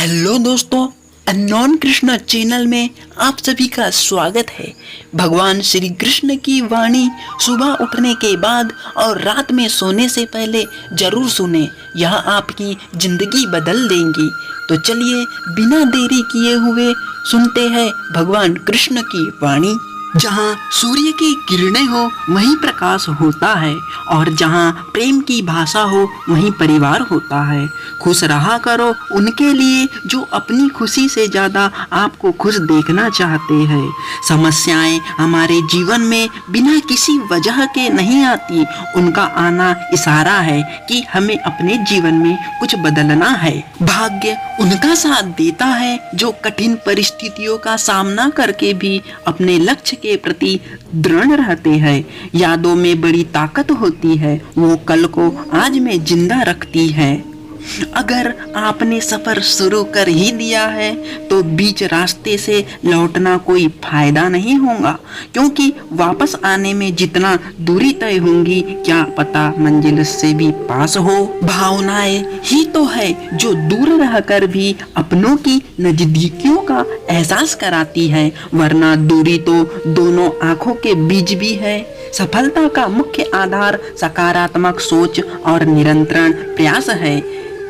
Hello दोस्तों, unknown Krishna channel में आप सभी का स्वागत है। भगवान श्री कृष्ण की वाणी सुबह उठने के बाद और रात में सोने से पहले जरूर सुने, यह आपकी जिंदगी बदल देंगी। तो चलिए बिना देरी किए हुए सुनते हैं भगवान कृष्ण की वाणी। जहाँ सूर्य की किरणें हो वहीं प्रकाश होता है, और जहाँ प्रेम की भाषा हो वहीं परिवार होता है। खुश रहा करो उनके लिए जो अपनी खुशी से ज़्यादा आपको खुश देखना चाहते हैं। समस्याएं हमारे जीवन में बिना किसी वजह के नहीं आती, उनका आना इशारा है कि हमें अपने जीवन में कुछ बदलना है। भाग्य उनका साथ देता है जो कठिन परिस्थितियों का सामना करके भी अपने लक्ष्य के प्रति दृढ़ रहते हैं। यादों में बड़ी ताकत होती है, वो कल को आज में जिंदा रखती है। अगर आपने सफर शुरू कर ही दिया है तो बीच रास्ते से लौटना कोई फायदा नहीं होगा, क्योंकि वापस आने में जितना दूरी तय होंगी क्या पता मंजिल से भी पास हो। भावनाएं ही तो है जो दूर रहकर भी अपनों की नजदीकियों का एहसास कराती है, वरना दूरी तो दोनों आंखों के बीच भी है। सफलता का मुख्य आधार सकारात्मक सोच और निरंतर प्रयास है।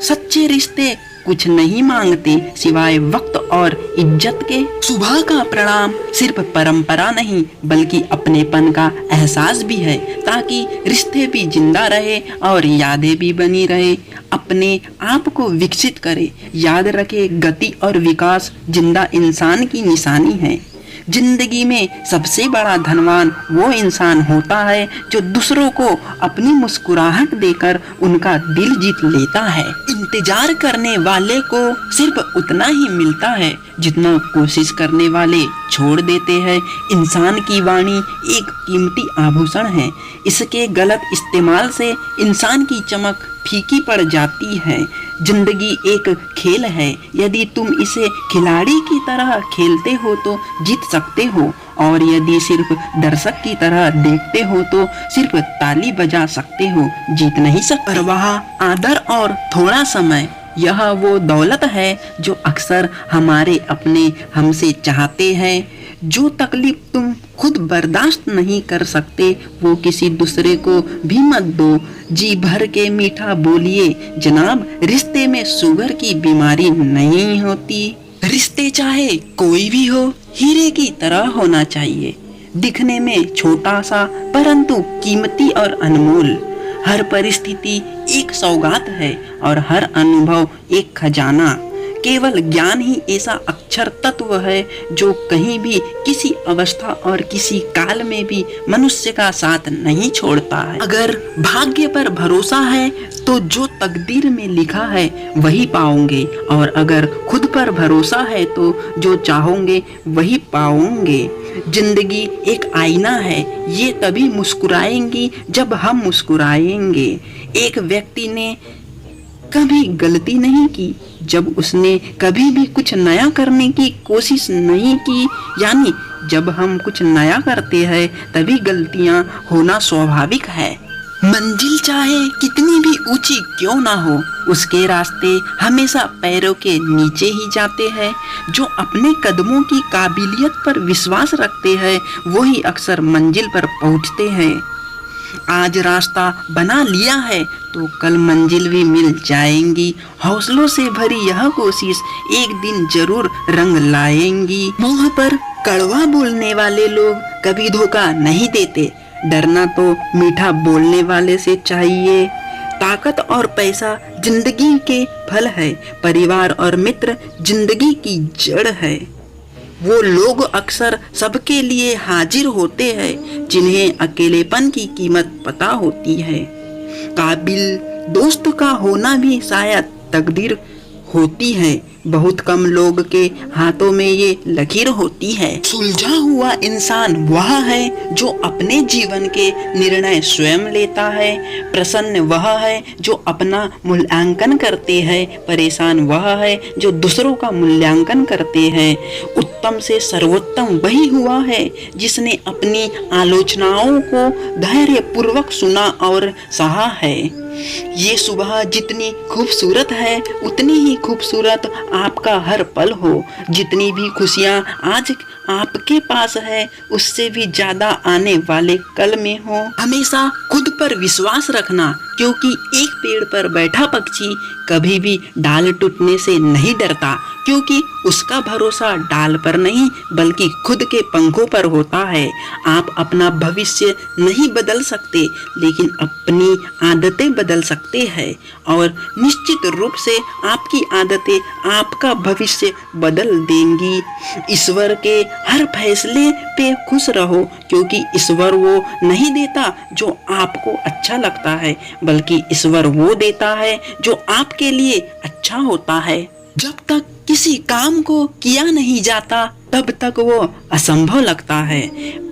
सच्चे रिश्ते कुछ नहीं मांगते सिवाय वक्त और इज्जत के। सुबह का प्रणाम सिर्फ परंपरा नहीं बल्कि अपनेपन का एहसास भी है, ताकि रिश्ते भी जिंदा रहे और यादें भी बनी रहे। अपने आप को विकसित करे, याद रखे गति और विकास जिंदा इंसान की निशानी है। जिंदगी में सबसे बड़ा धनवान वो इंसान होता है जो दूसरों को अपनी मुस्कुराहट देकर उनका दिल जीत लेता है। इंतजार करने वाले को सिर्फ उतना ही मिलता है जितना कोशिश करने वाले छोड़ देते हैं। इंसान की वाणी एक कीमती आभूषण है, इसके गलत इस्तेमाल से इंसान की चमक फीकी पड़ जाती है। जिंदगी एक खेल है, यदि तुम इसे खिलाड़ी की तरह खेलते हो तो जीत सकते हो, और यदि सिर्फ दर्शक की तरह देखते हो तो सिर्फ ताली बजा सकते हो, जीत नहीं सकते। परवाह, आदर और थोड़ा समय, यह वो दौलत है जो अक्सर हमारे अपने हमसे चाहते हैं। जो तकलीफ तुम खुद बर्दाश्त नहीं कर सकते वो किसी दूसरे को भी मत दो। जी भर के मीठा बोलिए जनाब, रिश्ते में शुगर की बीमारी नहीं होती। रिश्ते चाहे कोई भी हो हीरे की तरह होना चाहिए, दिखने में छोटा सा परंतु कीमती और अनमोल। हर परिस्थिति एक सौगात है और हर अनुभव एक खजाना। केवल ज्ञान ही ऐसा अक्षर तत्व है जो कहीं भी किसी अवस्था और किसी काल में भी मनुष्य का साथ नहीं छोड़ता है। अगर भाग्य पर भरोसा है तो जो तकदीर में लिखा है वही पाओगे, और अगर खुद पर भरोसा है तो जो चाहोगे वही पाओगे। जिंदगी एक आईना है, ये तभी मुस्कुराएंगी जब हम मुस्कुराएंगे। एक व्यक्ति ने कभी गलती नहीं की जब उसने कभी भी कुछ नया करने की कोशिश नहीं की। यानी जब हम कुछ नया करते हैं तभी गलतियां होना स्वाभाविक है। मंजिल चाहे कितनी भी ऊंची क्यों ना हो, उसके रास्ते हमेशा पैरों के नीचे ही जाते हैं। जो अपने कदमों की काबिलियत पर विश्वास रखते हैं वही अक्सर मंजिल पर पहुंचते हैं। आज रास्ता बना लिया है तो कल मंजिल भी मिल जाएंगी। हौसलों से भरी यह कोशिश एक दिन जरूर रंग लाएंगी। मुंह पर कड़वा बोलने वाले लोग कभी धोखा नहीं देते, डरना तो मीठा बोलने वाले से चाहिए। ताकत और पैसा जिंदगी के फल है, परिवार और मित्र जिंदगी की जड़ है। वो लोग अक्सर सबके लिए हाजिर होते हैं जिन्हें अकेलेपन की कीमत पता होती है। काबिल दोस्त का होना भी शायद तकदीर होती है, बहुत कम लोग के हाथों में ये लकीर होती है। सुलझा हुआ इंसान वह है जो अपने जीवन के निर्णय स्वयं लेता है। प्रसन्न वह है जो अपना मूल्यांकन करते हैं, परेशान वह है जो दूसरों का मूल्यांकन करते हैं। उत्तम से सर्वोत्तम वही हुआ है जिसने अपनी आलोचनाओं को धैर्यपूर्वक सुना और सहा है। ये सुबह जितनी खूबसूरत है उतनी ही खूबसूरत आपका हर पल हो। जितनी भी खुशियाँ आज आपके पास है उससे भी ज्यादा आने वाले कल में हो। हमेशा खुद पर विश्वास रखना, क्योंकि एक पेड़ पर बैठा पक्षी कभी भी डाल टूटने से नहीं डरता, क्योंकि उसका भरोसा डाल पर नहीं बल्कि खुद के पंखों पर होता है। आप अपना भविष्य नहीं बदल सकते लेकिन अपनी आदतें बदल सकते हैं, और निश्चित रूप से आपकी आदतें आपका भविष्य बदल देंगी। ईश्वर के हर फैसले पे खुश रहो, क्योंकि ईश्वर वो नहीं देता जो आपको अच्छा लगता है बल्कि ईश्वर वो देता है जो आपके लिए अच्छा होता है। जब तक किसी काम को किया नहीं जाता तब तक वो असंभव लगता है।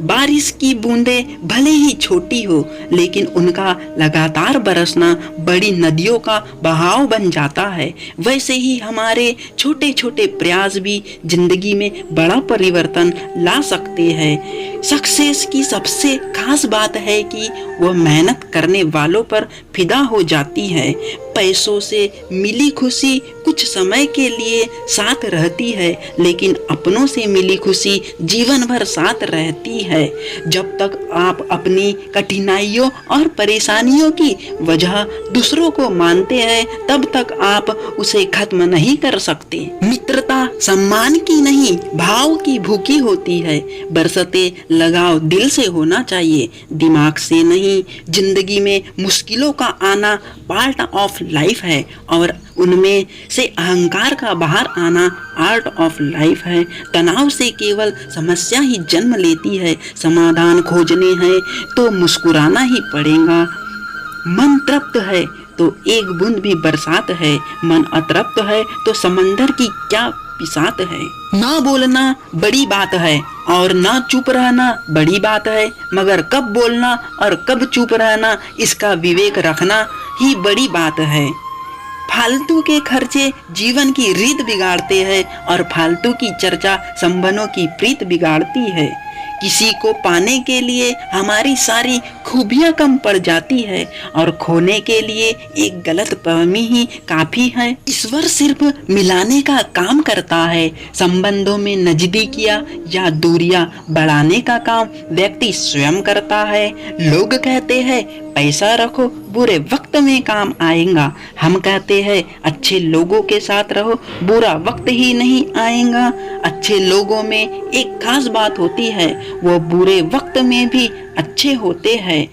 बारिश की बूंदें भले ही छोटी हो लेकिन उनका लगातार बरसना बड़ी नदियों का बहाव बन जाता है। वैसे ही हमारे छोटे छोटे प्रयास भी जिंदगी में बड़ा परिवर्तन ला सकते हैं। सक्सेस की सबसे खास बात है कि वह मेहनत करने वालों पर फिदा हो जाती है। पैसों से मिली खुशी कुछ समय के लिए साथ रहती है लेकिन अपनों से मिली खुशी जीवन भर साथ रहती है। जब तक आप अपनी कठिनाइयों और परेशानियों की वजह दूसरों को मानते हैं तब तक आप उसे खत्म नहीं कर सकते। मित्रता सम्मान की नहीं भाव की भूखी होती है। बरसते लगाव दिल से होना चाहिए, दिमाग से नहीं। जिंदगी में मुश्किलों का आना पार्ट ऑफ लाइफ है और उनमें से अहंकार का बाहर आना आर्ट ऑफ लाइफ है। तनाव से केवल समस्या ही जन्म लेती है। समाधान खोजने हैं तो मुस्कुराना ही पड़ेगा। मन तृप्त है तो एक बूंद भी बरसात है, मन अतृप्त है तो समंदर की क्या पिसात है। ना बोलना बड़ी बात है और ना चुप रहना बड़ी बात है, मगर कब बोलना और कब चुप रहना इसका विवेक रखना ही बड़ी बात है। फालतू के खर्चे जीवन की रीत बिगाड़ते हैं और फालतू की चर्चा संबंधों की प्रीत बिगाड़ती है। किसी को पाने के लिए हमारी सारी खूबियां कम पड़ जाती है और खोने के लिए एक गलत फहमी ही काफी है। ईश्वर सिर्फ मिलाने का काम करता है। संबंधों में नजदीकियां या दूरियां बढ़ाने का काम व्यक्ति स्वयं करता है। लोग कहते हैं पैसा रखो बुरे वक्त में काम आएगा, हम कहते हैं अच्छे लोगों के साथ रहो बुरा वक्त ही नहीं आएगा। अच्छे लोगों में एक खास बात होती है, वो बुरे वक्त में भी अच्छे होते हैं।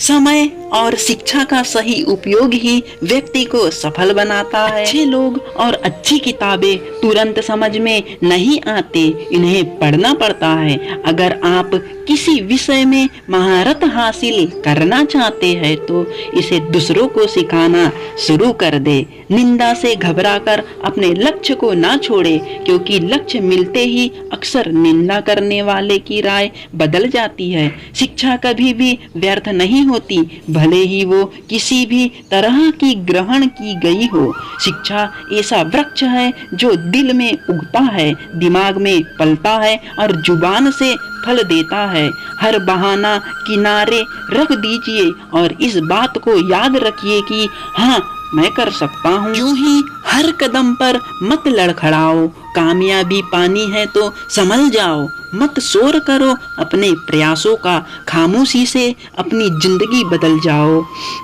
समय और शिक्षा का सही उपयोग ही व्यक्ति को सफल बनाता है। अच्छे लोग और अच्छी किताबें तुरंत समझ में नहीं आते, इन्हें पढ़ना पड़ता है। अगर आप किसी विषय में महारत हासिल करना चाहते हैं तो इसे दूसरों को सिखाना शुरू कर दे। निंदा से घबराकर अपने लक्ष्य को ना छोड़े, क्योंकि लक्ष्य मिलते ही अक्सर निंदा करने वाले की राय बदल जाती है। शिक्षा कभी भी व्यर्थ नहीं होती, भले ही वो किसी भी तरह की ग्रहण की गई हो। शिक्षा ऐसा वृक्ष है जो दिल में उगता है, दिमाग में पलता है और जुबान से फल देता है। हर बहाना किनारे रख दीजिए और इस बात को याद रखिए कि हाँ मैं कर सकता हूँ। यूं ही हर कदम पर मत लड़खड़ाओ, कामयाबी पानी है तो संभल जाओ। मत शोर करो अपने प्रयासों का, खामोशी से अपनी जिंदगी बदल जाओ।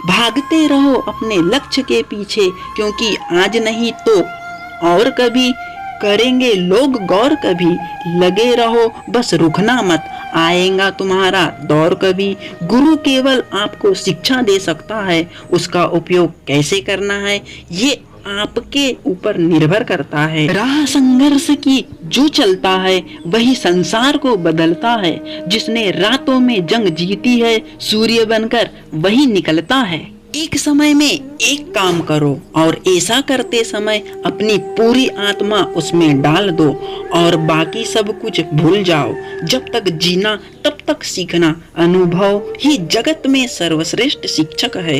भागते रहो अपने लक्ष्य के पीछे, क्योंकि आज नहीं तो और कभी करेंगे लोग गौर कभी। लगे रहो बस रुकना मत, आएगा तुम्हारा दौर कभी। गुरु केवल आपको शिक्षा दे सकता है, उसका उपयोग कैसे करना है ये आपके ऊपर निर्भर करता है। राह संघर्ष की जो चलता है वही संसार को बदलता है। जिसने रातों में जंग जीती है सूर्य बनकर वही निकलता है। एक समय में एक काम करो और ऐसा करते समय अपनी पूरी आत्मा उसमें डाल दो और बाकी सब कुछ भूल जाओ। जब तक जीना तब तब तक सीखना। अनुभव ही जगत में सर्वश्रेष्ठ शिक्षक है।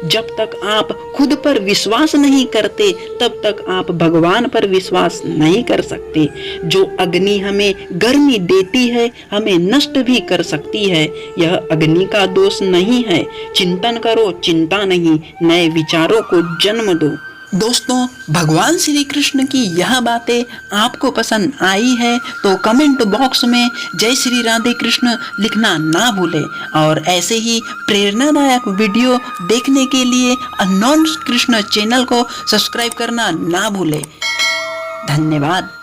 जब तक आप खुद पर विश्वास नहीं करते तब तक आप भगवान पर विश्वास नहीं कर सकते। जो अग्नि हमें गर्मी देती है हमें नष्ट भी कर सकती है। यह अग्नि का दोष नहीं है। चिंतन करो, चिंता नहीं, नए विचारों को जन्म दो। दोस्तों, भगवान श्री कृष्ण की यह बातें आपको पसंद आई है तो कमेंट बॉक्स में जय श्री राधे कृष्ण लिखना ना भूलें और ऐसे ही प्रेरणादायक वीडियो देखने के लिए अननोन कृष्ण चैनल को सब्सक्राइब करना ना भूलें। धन्यवाद।